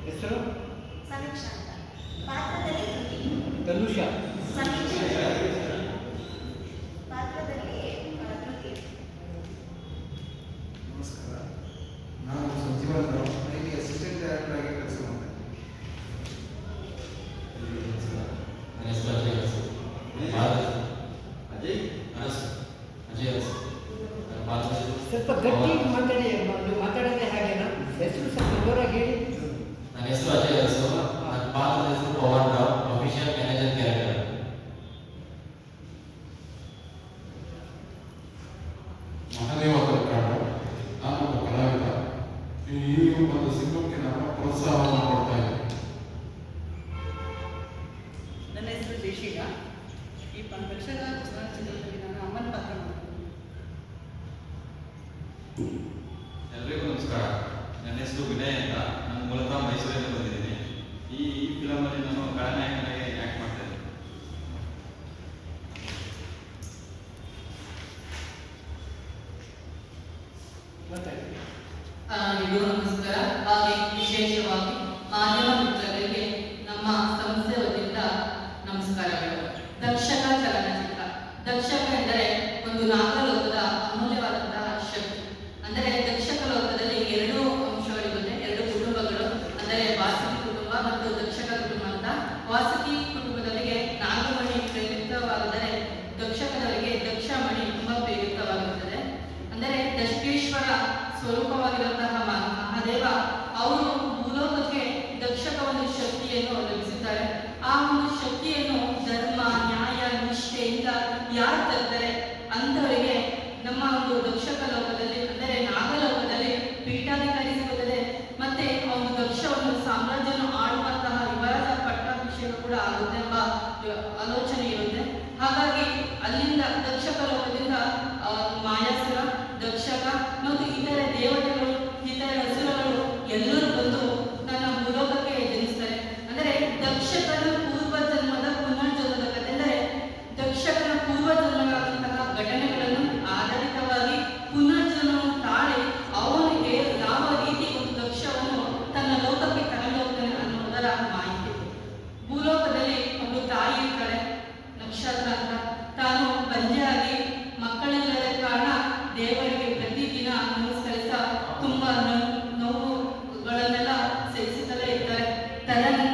ಹೆಸರು ಸಮೀಕ್ಷಾ ಅಂತ. ಪಾತ್ರದಲ್ಲಿ ಧೃತಿ. ತನುಷಾ. ಸಮೀಕ್ಷಾ ಪಾತ್ರದಲ್ಲಿ ಧೃತಿ. ನಮಸ್ಕಾರ, ನಾನು ಸಂಜೀವನ್ ರಾವ್, ಇಲ್ಲಿ ಅಸಿಸ್ಟೆಂಟ್ ಡೈರೆಕ್ಟರ್ ಆಗಿ ಕೆಲಸ ಮಾಡ್ತೀನಿ. ನನ್ನ ಹೆಸರು ಅಜಯ್ ಅರಸು. ಅಜಯ್ ಅರಸು. ನನ್ನ ಪಾತ್ರದಲ್ಲಿ ಸ್ವಲ್ಪ ಗಟ್ಟಿ ಮಾತಾಡಿ, ನೀವು ಮಾತಾಡೋದೇ ಹಾಗೇನಾ? ಹೆಸರು ಸ್ವಲ್ಪ ಜೋರಾಗಿ ಹೇಳಿ. ನನ್ನ ಹೆಸರು ಅಜಯ್ ಅರಸು. ನನ್ನ ಪಾತ್ರದ ಹೆಸರು Pavan Rao, official manager character. Mahadeva Karkada, ನಾನು ಒಬ್ಬ ಕಲಾವಿದ. ಈ ಒಂದು ಸಿನಿಮಾಕ್ಕೆ ನಾನು ಪ್ರೋತ್ಸಾಹವನ್ನು ಕೊಡ್ತಾ ಇದ್ದೀನಿ. ನನ್ನ ಹೆಸರು ಜಯಶೀಲ. ಈ ಪಕ್ಷದ ಚಲನಚಿತ್ರದಲ್ಲಿ ನಾನು ಅಮ್ಮನ ಪಾತ್ರ ಮಾಡ್ತೀನಿ. ಎಲ್ರಿಗೂ ನಮಸ್ಕಾರ. ನನ್ನ ಹೆಸರು ವಿನಯ್ ಅಂತ. ನಾನು ಮೂಲತಃ ಮೈಸೂರಿಂದ ಬಂದಿದ್ದೀನಿ. ಈ ಫಿಲಮಲ್ಲಿ ನಾನು ಖಳನಾಯಕನಾಗಿ ಆ್ಯಕ್ಟ್ ಮಾಡ್ತಾ ಇದ್ದೀನಿ. ಮಾತಾಡಿ. ಎಲ್ಲರಿಗೂ ನಮಸ್ಕಾರ. ಹಾಗೆ ವಿಶೇಷವಾಗಿ ಮಾಧ್ಯಮ ಮಿತ್ರರಿಗೆ ನಮ್ಮ ಸಂಸ್ಥೆ ವತಿಯಿಂದ ನಮಸ್ಕಾರಗಳು. ದಕ್ಷಕ ಚಲನಚಿತ್ರ. ದಕ್ಷಕ ಎಂದರೆ ಒಂದು ನಾಗಲೋಕದ ಅಮೂಲ್ಯವಾದಂತಹ ಶಕ್ತಿ. ಅಂದರೆ ದಕ್ಷಕ ಲೋಕದಲ್ಲಿ ಎರಡು ಅಂಶಗಳಿರುತ್ತೆ, ಎರಡು ಕುಟುಂಬಗಳು. ಅಂದರೆ ವಾಸುಕಿ ಕುಟುಂಬ ಮತ್ತು ದಕ್ಷಕ ಕುಟುಂಬ ಅಂತ. ವಾಸುಕಿ ಕುಟುಂಬದವರಿಗೆ ನಾಗಮಣಿ ಪ್ರೇರಿತವಾದರೆ ದಕ್ಷಕದವರಿಗೆ ದಕ್ಷಮಣಿ ತುಂಬಾ ಪ್ರೇರಿತವಾಗುತ್ತದೆ. ಅಂದರೆ ದಕ್ಷೇಶ್ವರ ಸ್ವರೂಪವಾಗಿರುವಂತಹ ಮಹಾದೇವ ಅವರು ಭೂಲೋಕಕ್ಕೆ ದಕ್ಷಕ ಒಂದು ಶಕ್ತಿಯನ್ನು ಲಭಿಸುತ್ತಾರೆ. ಆ ಒಂದು ಶಕ್ತಿಯನ್ನು ಧರ್ಮ, ನ್ಯಾಯ, ನಿಷ್ಠೆಯಿಂದ ಯಾರು ತರ್ತಾರೆ ಅಂತವರಿಗೆ ನಮ್ಮ ಒಂದು ದಕ್ಷಕ ಲೋಕದಲ್ಲಿ ಅಂದರೆ ನಾಗಲೋಕದಲ್ಲಿ ಪೀಠಾಧಿಕಾರಿ ಸಿಗುತ್ತದೆ. ಮತ್ತೆ ಆ ಒಂದು ದಕ್ಷ ಒಂದು ಸಾಮ್ರಾಜ್ಯವನ್ನು ಆಳುವಂತಹ ಯುವರಾಜ ಪಟ್ಟಾಭಿಷೇಕ ಕೂಡ ಆಗುತ್ತೆ ಎಂಬ ಆಲೋಚನೆ ಇರುತ್ತೆ. ಹಾಗಾಗಿ ಅಲ್ಲಿಂದ ದಕ್ಷಕ ಲೋಕದಿಂದ ಮಾಯಾಸುರ, ದಕ್ಷಕ ಮತ್ತು ಇತರೆ ದೇವತೆಗಳು, ಇತರೆ ಅಸುರಗಳು ಎಲ್ಲರೂ ಬಂದು ನನ್ನ ಭೂಲೋಕಕ್ಕೆ ಜನಿಸ್ತಾರೆ. ಅಂದರೆ ದಕ್ಷಕನ ಪೂರ್ವ ಜನ್ಮದ ಪುನರ್ಜನ್ಮದ ಕಥೆ. ಅಂದರೆ ದಕ್ಷಕನ ಪೂರ್ವ ಜನ್ಮಗಳಾದಂತಹ ಘಟನೆಗಳನ್ನು ಆಧಾರಿತವಾಗಿ ಪುನರ್ಜನ್ಮವನ್ನು ತಾಳಿ ಅವನಿಗೆ ಯಾವ ರೀತಿ ಒಂದು ದಕ್ಷವನ್ನು ತನ್ನ ಲೋಕಕ್ಕೆ ತಗೊಂಡು ಹೋಗ್ತಾನೆ ಅನ್ನೋದರ ಮಾಹಿತಿ. ಭೂಲೋಕದಲ್ಲಿ ಒಂದು ತಾಯಿ ಇರ್ತಾಳೆ, ನಕ್ಷತ್ರ ಅಂತ. ತಾನು ಬಂಜೆಯಾಗಿ ಮಕ್ಕಳಿಲ್ಲದ ಕಾರಣ ದೇವರಿಗೆ ಪ್ರತಿದಿನ ನಮಸ್ಕರಿಸ ತುಂಬಾ ನೋವುಗಳನ್ನೆಲ್ಲ ಸಹಿಸುತ್ತಲೇ ಇರ್ತಾರೆ. ತದನಂತರ